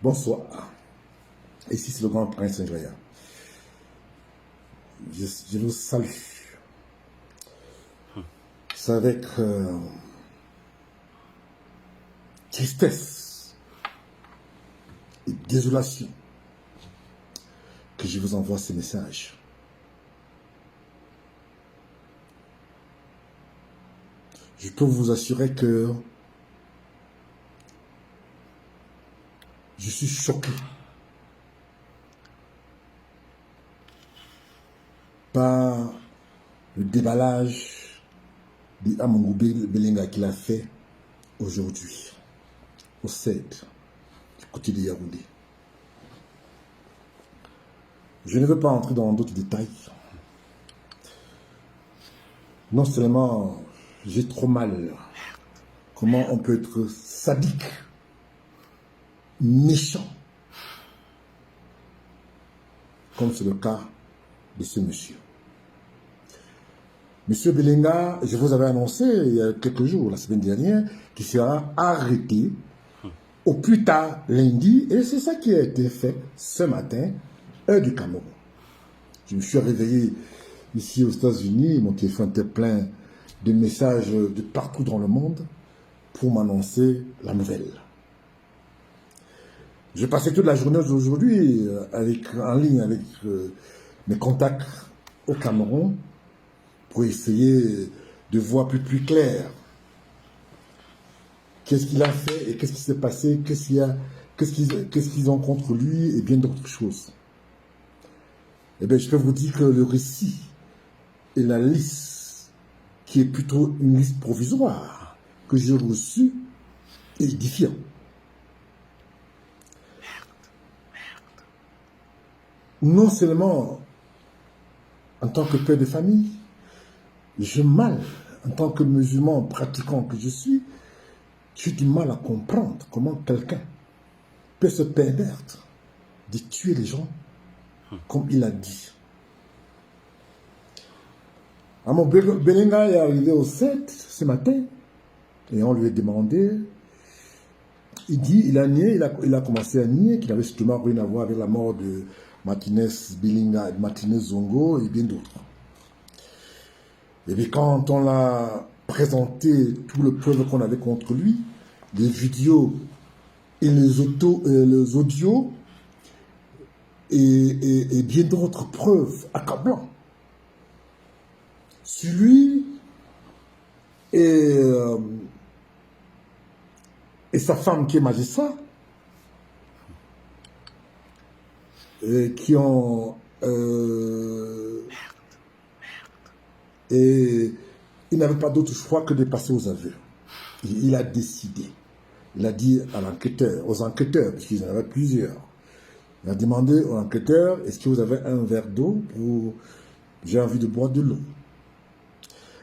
Bonsoir. Ici, c'est le grand prince Saint-Joya. Je vous salue. C'est avec tristesse et désolation que je vous envoie ces messages. Je peux vous assurer que je suis choqué par le déballage d'Amoungou Belenga qu'il a fait aujourd'hui au CED du côté de Yaoundé. Je ne veux pas entrer dans d'autres détails. Non seulement j'ai trop mal comment on peut être sadique, méchant, comme c'est le cas de ce monsieur. Monsieur Belenga, je vous avais annoncé il y a quelques jours, la semaine dernière, qu'il sera arrêté au plus tard lundi, et c'est ça qui a été fait ce matin, heure du Cameroun. Je me suis réveillé ici aux États-Unis, mon téléphone était plein de messages de partout dans le monde pour m'annoncer la nouvelle. J'ai passé toute la journée aujourd'hui en ligne avec mes contacts au Cameroun pour essayer de voir plus clair qu'est-ce qu'il a fait et qu'est-ce qui s'est passé, qu'est-ce qu'ils ont contre lui et bien d'autres choses. Eh bien, je peux vous dire que le récit et la liste, qui est plutôt une liste provisoire que j'ai reçue, est édifiant. Non seulement en tant que père de famille, j'ai mal, en tant que musulman pratiquant que je suis, j'ai du mal à comprendre comment quelqu'un peut se permettre de tuer les gens comme il a dit. Amo Belenga est arrivé au 7 ce matin et on lui a demandé, il dit, il a commencé à nier qu'il avait justement rien à voir avec la mort de Martinez Belenga, Martinez Zongo et bien d'autres. Et puis quand on l'a présenté tout le preuve qu'on avait contre lui, les vidéos et les audios et bien d'autres preuves accablantes sur lui et sa femme qui est magistrat, qui ont et il n'avait pas d'autre choix que de passer aux aveux. Et il a décidé. Il a dit à l'enquêteur, aux enquêteurs, puisqu'ils en avaient plusieurs, il a demandé aux enquêteurs, est-ce que vous avez un verre d'eau pour... J'ai envie de boire de l'eau.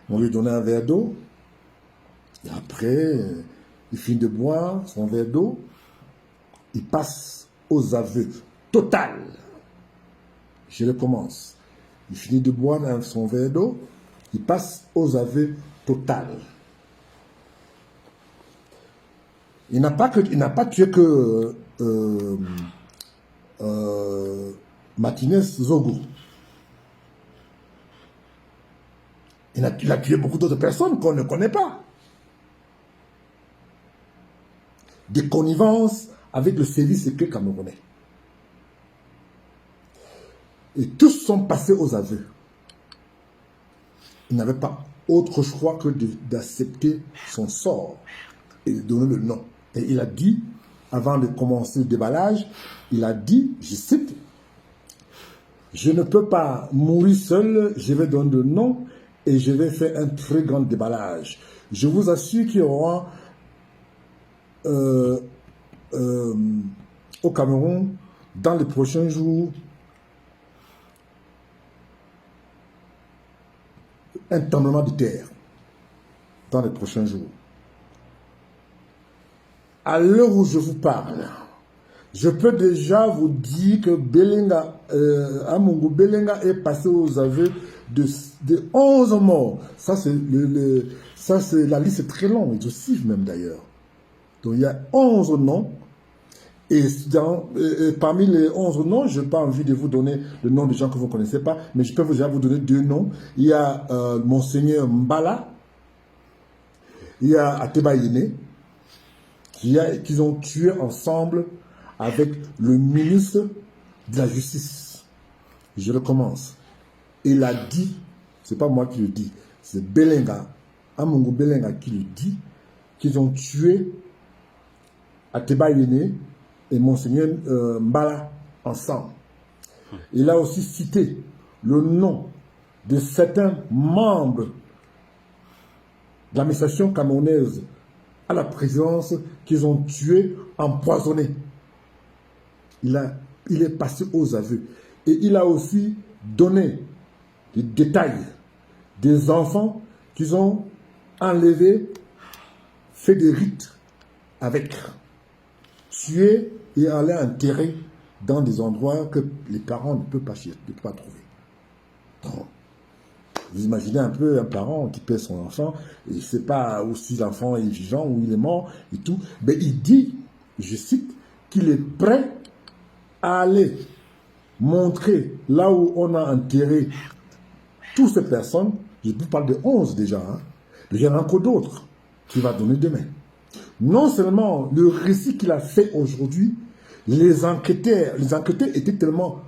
On lui donnait un verre d'eau, et après, il finit de boire son verre d'eau, il passe aux aveux total. Je recommence. Il finit de boire son verre d'eau, il passe aux aveux total. Il n'a pas tué que Martinez Zogo. Il a tué beaucoup d'autres personnes qu'on ne connaît pas. Des connivences avec le service secret camerounais. Et tous sont passés aux aveux. Il n'avait pas autre choix que d'accepter son sort et de donner le nom. Et il a dit, avant de commencer le déballage, il a dit, je cite, « Je ne peux pas mourir seul, je vais donner le nom et je vais faire un très grand déballage. Je vous assure qu'il y aura au Cameroun, dans les prochains jours, un tremblement de terre dans les prochains jours. À l'heure où je vous parle, je peux déjà vous dire que Belenga, Amoungou Belenga est passé aux aveux de 11 morts. Ça, c'est la liste est très longue, exhaustive même d'ailleurs. Donc il y a 11 noms Et parmi les 11 noms, je n'ai pas envie de vous donner le nom des gens que vous ne connaissez pas, mais je peux déjà vous donner 2 noms. Il y a Monseigneur Mbala, il y a Ateba Yene, qu'ils ont tué ensemble avec le ministre de la Justice. Je recommence. Il a dit, c'est pas moi qui le dis, c'est Belenga, Amungu Belenga qui le dit, qu'ils ont tué Ateba Yene et Monseigneur Mbala ensemble. Il a aussi cité le nom de certains membres de l'administration camerounaise à la présidence qu'ils ont tués, empoisonnés. Il est passé aux aveux. Et il a aussi donné des détails des enfants qu'ils ont enlevés, fait des rites avec, tués et allaient enterrer dans des endroits que les parents ne peuvent pas trouver. Donc, vous imaginez un peu un parent qui perd son enfant, et il ne sait pas où si l'enfant est vivant ou il est mort et tout. Mais il dit, je cite, qu'il est prêt à aller montrer là où on a enterré toutes ces personnes. Je vous parle de 11 déjà. Hein. Il y en a encore d'autres qu'il va donner demain. Non seulement le récit qu'il a fait aujourd'hui, les enquêteurs étaient tellement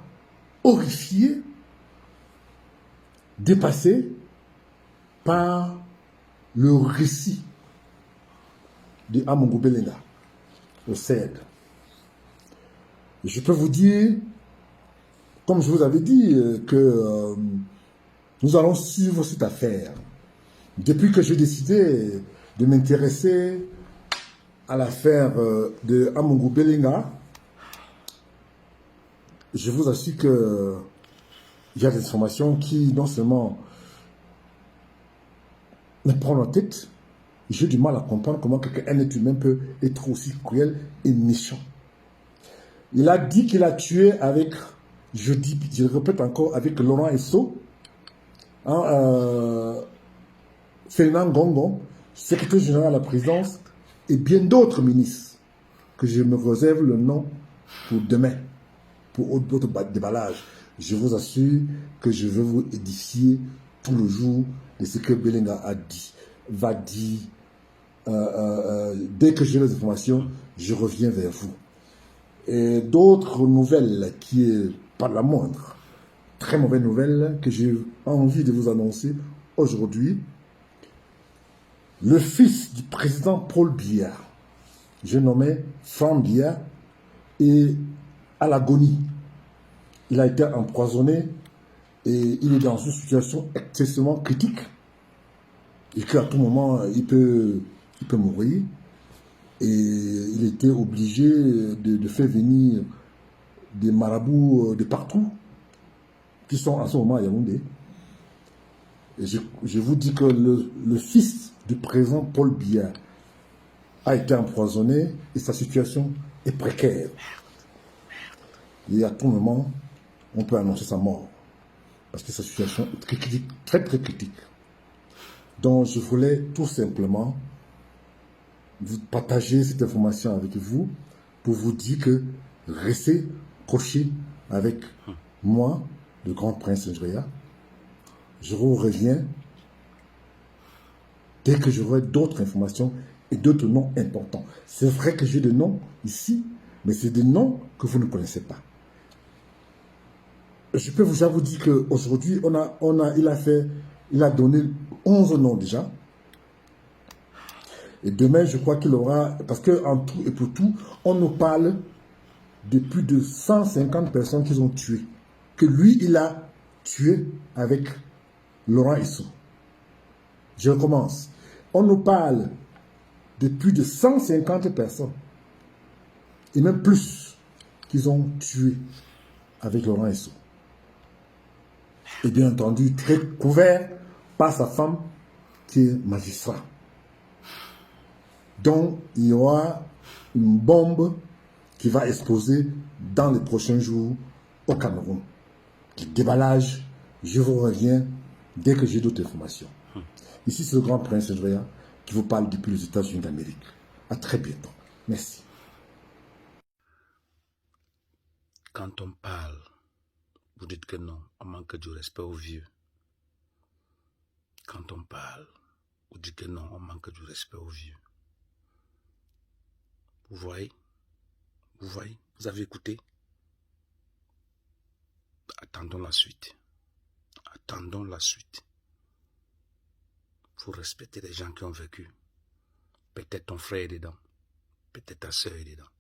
horrifiés, dépassés par le récit de Amungu Belenga au CED. Je peux vous dire, comme je vous avais dit, que nous allons suivre cette affaire. Depuis que j'ai décidé de m'intéresser à l'affaire de Amungu Belenga, je vous assure que il y a des informations qui, non seulement me prennent la tête, j'ai du mal à comprendre comment un être humain peut être aussi cruel et méchant. Il a dit qu'il a tué avec, je le répète encore, avec Laurent Esso, Fernand Gongon, secrétaire général à la présidence, et bien d'autres ministres, que je me réserve le nom pour demain, pour d'autres déballages. Je vous assure que je vais vous édifier tout le jour de ce que Belenga a dit, va dire. Dès que j'ai les informations, je reviens vers vous. Et d'autres nouvelles qui est pas la moindre, très mauvaise nouvelle que j'ai envie de vous annoncer aujourd'hui. Le fils du président Paul Biya, je nommé Franck Biya, est à l'agonie. Il a été empoisonné et il est dans une situation excessivement critique et qu'à tout moment, il peut mourir. Et il était obligé de faire venir des marabouts de partout qui sont en ce moment à Yaoundé. Et je vous dis que le fils du président Paul Biya a été empoisonné et sa situation est précaire. Et à tout moment, on peut annoncer sa mort. Parce que sa situation est très critique, très très critique. Donc je voulais tout simplement vous partager cette information avec vous pour vous dire que restez cochés avec moi, le grand prince Njreya. Je vous reviens dès que j'aurai d'autres informations et d'autres noms importants. C'est vrai que j'ai des noms ici, mais c'est des noms que vous ne connaissez pas. Je peux déjà vous dire qu'aujourd'hui, il a donné 11 noms déjà. Et demain, je crois qu'il aura, parce qu'en tout et pour tout, on nous parle de plus de 150 personnes qu'ils ont tuées. Que lui, il a tué avec Laurent Esso. Je recommence. On nous parle de plus de 150 personnes, et même plus, qu'ils ont tué avec Laurent Esso. Et bien entendu, très couvert par sa femme, qui est magistrat. Donc, il y aura une bombe qui va exploser dans les prochains jours au Cameroun. Le déballage, je vous reviens dès que j'ai d'autres informations. Ici, c'est le grand prince Njreya qui vous parle depuis les États-Unis d'Amérique. À très bientôt. Merci. Quand on parle, vous dites que non, on manque du respect aux vieux. Quand on parle, vous dites que non, on manque du respect aux vieux. Vous voyez? Vous avez écouté? Attendons la suite. Attendons la suite. Il faut respecter les gens qui ont vécu. Peut-être ton frère est dedans. Peut-être ta soeur est dedans.